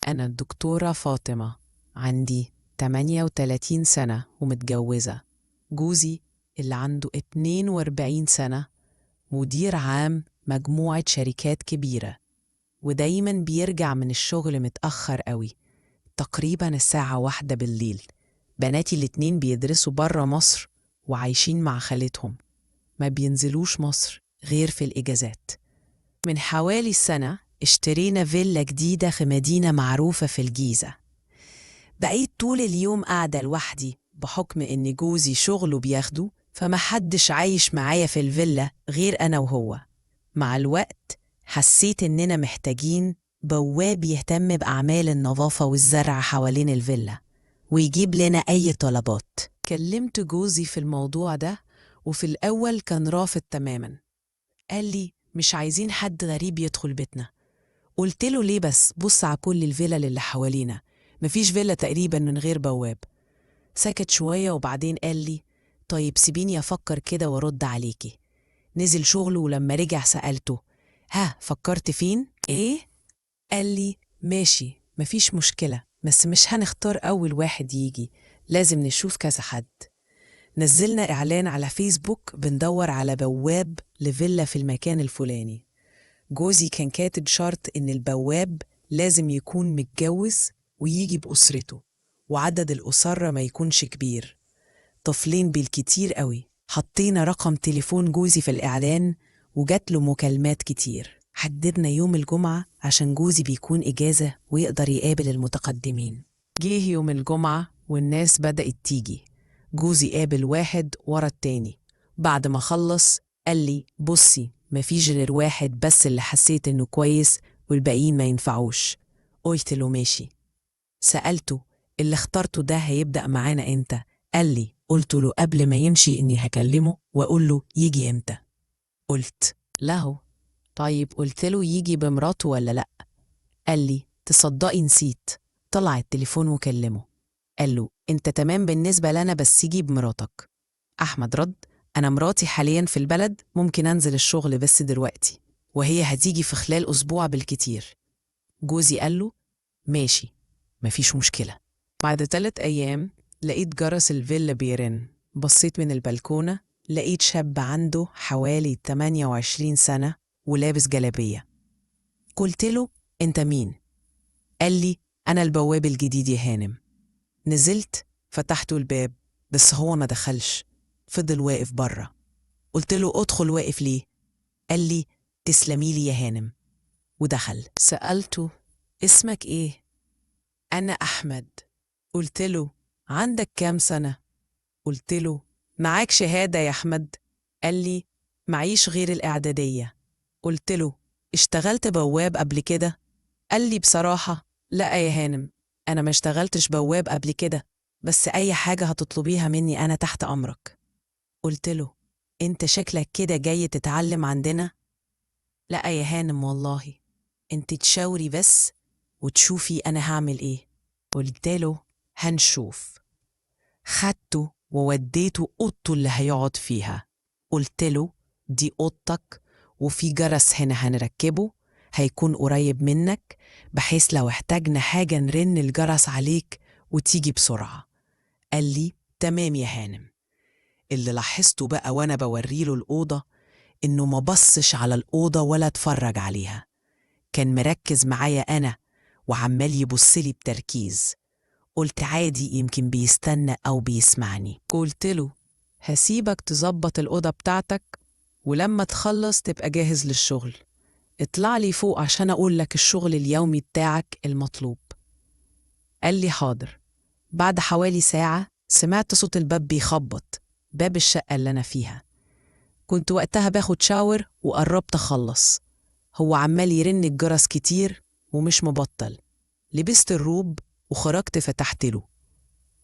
أنا الدكتورة فاطمة، عندي 38 سنة ومتجوزة. جوزي اللي عنده 42 سنة مدير عام مجموعة شركات كبيرة، ودايما بيرجع من الشغل متأخر قوي، تقريبا الساعة 1 بالليل. بناتي الاتنين بيدرسوا برا مصر وعايشين مع خالتهم، ما بينزلوش مصر غير في الإجازات. من حوالي سنة اشترينا فيلا جديدة في مدينة معروفة في الجيزة. بقيت طول اليوم قاعدة لوحدي بحكم إن جوزي شغله بياخده، فمحدش عايش معايا في الفيلا غير أنا وهو. مع الوقت حسيت إننا محتاجين بواب يهتم بأعمال النظافة والزرع حوالين الفيلا ويجيب لنا أي طلبات. كلمت جوزي في الموضوع ده، وفي الأول كان رافض تماما. قال لي مش عايزين حد غريب يدخل بيتنا. قلت له ليه بس؟ بص على كل الفيلل اللي حوالينا، مفيش فيلا تقريبا من غير بواب. سكت شوية وبعدين قال لي طيب سيبيني أفكر كده وارد عليكي. نزل شغله ولما رجع سألته ها فكرت فين؟ ايه؟ قال لي ماشي مفيش مشكلة، بس مش هنختار أول واحد يجي، لازم نشوف كذا حد. نزلنا إعلان على فيسبوك بندور على بواب لفيلا في المكان الفلاني. جوزي كان كاتب شرط إن البواب لازم يكون متجوز ويجي بأسرته، وعدد الأسرة ما يكونش كبير، طفلين بالكتير قوي. حطينا رقم تليفون جوزي في الإعلان وجات له مكالمات كتير. حددنا يوم الجمعة عشان جوزي بيكون إجازة ويقدر يقابل المتقدمين. جه يوم الجمعة والناس بدأت تيجي. جوزي قابل واحد ورا التاني. بعد ما خلص قال لي بصي مفيش غير واحد بس اللي حسيت إنه كويس والباقيين ما ينفعوش. قلت له ماشي. سألته اللي اخترته ده هيبدأ معانا إمتى؟ قال لي قلت له قبل ما يمشي إني هكلمه وأقول له يجي إمتى. قلت له طيب قلت له يجي بمراته ولا لأ؟ قال لي تصدقي نسيت. طلع التليفون وكلمه. قال له انت تمام بالنسبة لنا بس يجي بمراتك. أحمد رد أنا مراتي حاليا في البلد، ممكن أنزل الشغل بس دلوقتي، وهي هتيجي في خلال أسبوع بالكتير. جوزي قال له ماشي مفيش مشكلة. بعد 3 أيام لقيت جرس الفيلا بيرن. بصيت من البلكونة لقيت شاب عنده حوالي 28 سنة ولابس جلابية. قلت له انت مين؟ قال لي أنا البواب الجديد يا هانم. نزلت فتحت الباب بس هو ما دخلش، فضل واقف بره. قلت له ادخل، واقف ليه؟ قال لي تسلمي لي يا هانم، ودخل. سألته اسمك ايه؟ أنا أحمد. قلت له عندك كام سنة؟ قلت له معاك شهادة يا أحمد؟ قال لي معيش غير الإعدادية. قلت له اشتغلت بواب قبل كده؟ قال لي بصراحة لا يا هانم، أنا ما اشتغلتش بواب قبل كده، بس أي حاجة هتطلبيها مني أنا تحت أمرك. قلت له أنت شكلك كده جاي تتعلم عندنا؟ لا يا هانم والله، أنت تشاوري بس وتشوفي أنا هعمل إيه. قلت له هنشوف. خدته ووديته أوضته اللي هيقعد فيها. قلت له دي أوضتك وفي جرس هنا هنركبه، هيكون قريب منك بحيث لو احتاجنا حاجة نرن الجرس عليك وتيجي بسرعة. قال لي تمام يا هانم. اللي لاحظته بقى وأنا بوريله الأوضة إنه ما بصش على الأوضة ولا اتفرج عليها، كان مركز معايا أنا وعمال يبصلي بتركيز. قلت عادي يمكن بيستنى أو بيسمعني. قلت له هسيبك تظبط الأوضة بتاعتك، ولما تخلص تبقى جاهز للشغل اطلع لي فوق عشان أقول لك الشغل اليومي بتاعك المطلوب. قال لي حاضر. بعد حوالي ساعة سمعت صوت الباب بيخبط، باب الشقة اللي أنا فيها. كنت وقتها باخد شاور وقربت أخلص، هو عمال يرن الجرس كتير ومش مبطل. لبست الروب وخرجت فتحت له.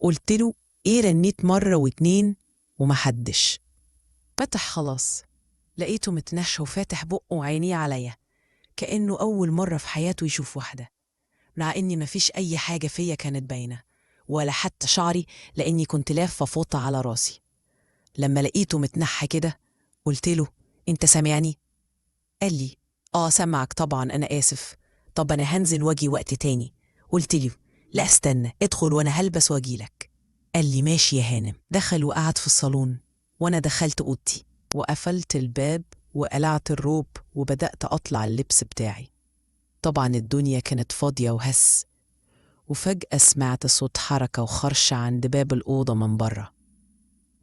قلت له ايه رنيت مرة واتنين ومحدش. فتح خلاص، لقيته متنشى وفاتح بقه وعينيه عليا كأنه أول مرة في حياته يشوف واحدة، مع إني مفيش أي حاجة فيا كانت باينة ولا حتى شعري لأني كنت لافة فوطة على راسي. لما لقيته متنحى كده قلت له انت سامعني؟ قال لي سمعك طبعا، أنا آسف، طب أنا هنزل واجي وقت تاني، قلت له لا استنى، ادخل وانا هلبس واجيلك. قال لي ماشي يا هانم. دخل وقعد في الصالون، وانا دخلت اوضتي وقفلت الباب وقلعت الروب وبدأت اطلع اللبس بتاعي. طبعا الدنيا كانت فاضية وهس، وفجأة سمعت صوت حركة وخرش عند باب الأوضة من بره.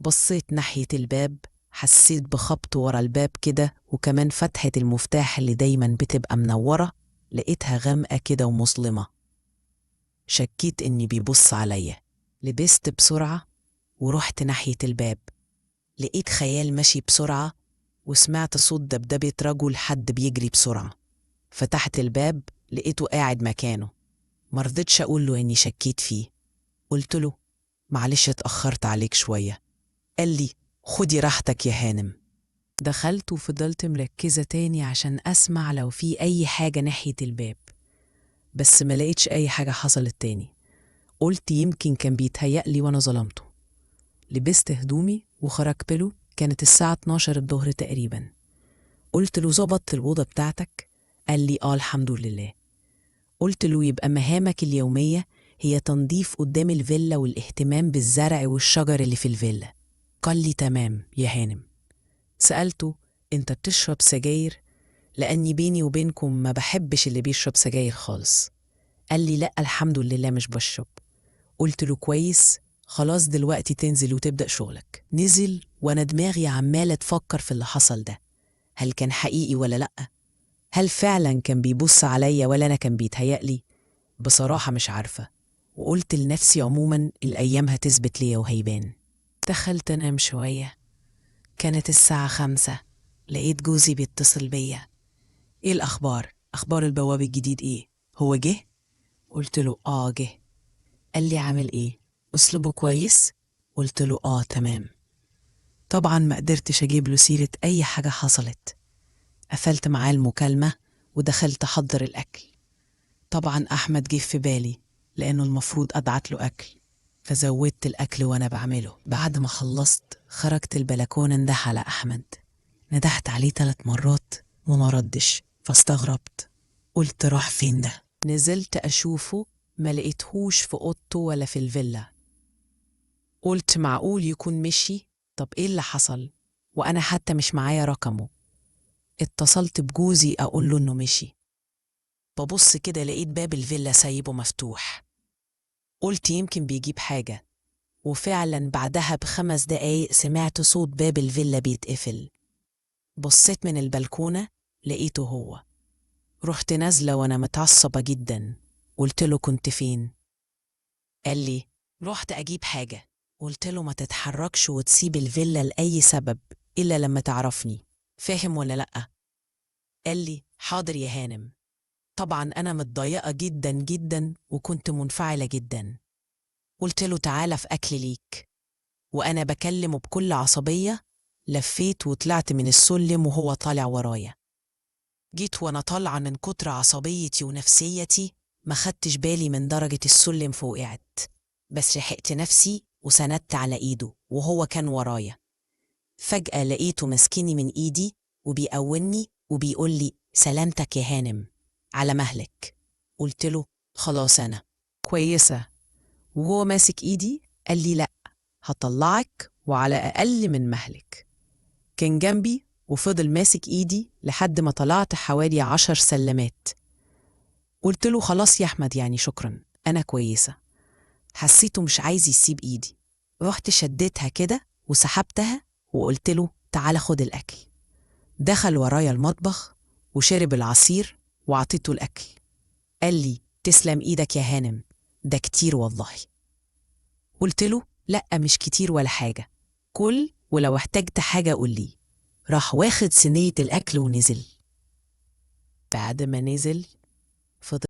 بصيت ناحية الباب، حسيت بخبط ورا الباب كده، وكمان فتحة المفتاح اللي دايما بتبقى منورة لقيتها غامقة كده ومظلمة. شكيت إني بيبص عليا. لبست بسرعة ورحت ناحية الباب. لقيت خيال ماشي بسرعة، وسمعت صوت دبدبة رجل حد بيجري بسرعة. فتحت الباب لقيته قاعد مكانه. مرضتش أقول له إني شكيت فيه. قلت له معلش اتأخرت عليك شوية. قال لي خدي راحتك يا هانم. دخلت وفضلت مركزة تاني عشان أسمع لو في أي حاجة ناحية الباب، بس ما لقيتش أي حاجة حصلت تاني. قلت يمكن كان بيتهيألي وأنا ظلمته. لبست هدومي وخرجت له، كانت الساعة 12 الظهر تقريبا. قلت له ظبطت الأوضة بتاعتك؟ قال لي الحمد لله. قلت له يبقى مهامك اليومية هي تنظيف قدام الفيلا والاهتمام بالزرع والشجر اللي في الفيلا. قال لي تمام يا هانم. سألته انت بتشرب سجاير؟ لأني بيني وبينكم ما بحبش اللي بيشرب سجاير خالص. قال لي لا الحمد لله مش بشرب. قلت له كويس، خلاص دلوقتي تنزل وتبدأ شغلك. نزل وانا دماغي عمالة تفكر في اللي حصل ده. هل كان حقيقي ولا لأ؟ هل فعلا كان بيبص عليا ولا أنا كان بيتهيألي؟ بصراحة مش عارفة. وقلت لنفسي عموما الأيام هتثبت ليا وهيبان. دخلت أنام شوية. كانت الساعة 5. لقيت جوزي بيتصل بيا. ايه الأخبار؟ أخبار البواب الجديد ايه؟ هو جه؟ قلت له جه. قال لي عامل ايه؟ أسلوبه كويس؟ قلت له تمام. طبعا ما قدرتش أجيب له سيرة أي حاجة حصلت. قفلت معاه المكالمة ودخلت أحضر الأكل. طبعا أحمد جه في بالي لأنه المفروض أبعت له أكل، فزودت الأكل وأنا بعمله. بعد ما خلصت خرجت البلكونة ندح على أحمد. ندحت عليه 3 مرات وما ردش، فاستغربت. قلت راح فين ده؟ نزلت أشوفه، ما لقيتهوش في أوضته ولا في الفيلا. قلت معقول يكون مشي؟ طب إيه اللي حصل؟ وأنا حتى مش معايا رقمه. اتصلت بجوزي أقول له إنه مشي. ببص كده لقيت باب الفيلا سايبه مفتوح. قلت يمكن بيجيب حاجة، وفعلا بعدها ب5 دقايق سمعت صوت باب الفيلا بيتقفل. بصيت من البلكونة لقيته هو. رحت نازلة وأنا متعصبة جدا. قلت له كنت فين؟ قال لي رحت أجيب حاجة. قلت له ما تتحركش وتسيب الفيلا لأي سبب إلا لما تعرفني، فاهم ولا لأ؟ قال لي حاضر يا هانم. طبعا أنا متضايقة جدا جدا وكنت منفعلة جدا. قلت له تعالى في أكل ليك. وأنا بكلمه بكل عصبية لفيت وطلعت من السلم وهو طالع ورايا. جيت وأنا طالعة من كتر عصبيتي ونفسيتي ما خدتش بالي من درجة السلم فوقعت، بس لحقت نفسي وسندت على إيده وهو كان ورايا. فجأة لقيته مسكني من إيدي وبيقوني وبيقول لي سلامتك يا هانم، على مهلك. قلت له خلاص أنا كويسة. وهو ماسك إيدي قال لي لأ، هطلعك وعلى أقل من مهلك. كان جنبي وفضل ماسك إيدي لحد ما طلعت حوالي 10 سلمات. قلت له خلاص يا أحمد يعني شكرا أنا كويسة. حسيته مش عايز يسيب إيدي. رحت شديتها كده وسحبتها وقلت له تعال خد الأكل. دخل ورايا المطبخ وشرب العصير وعطيته الأكل. قال لي تسلم إيدك يا هانم، ده كتير والله. قلت له لأ مش كتير ولا حاجة، كل ولو احتجت حاجة قول لي. راح واخد صينية الأكل ونزل. بعد ما نزل فضل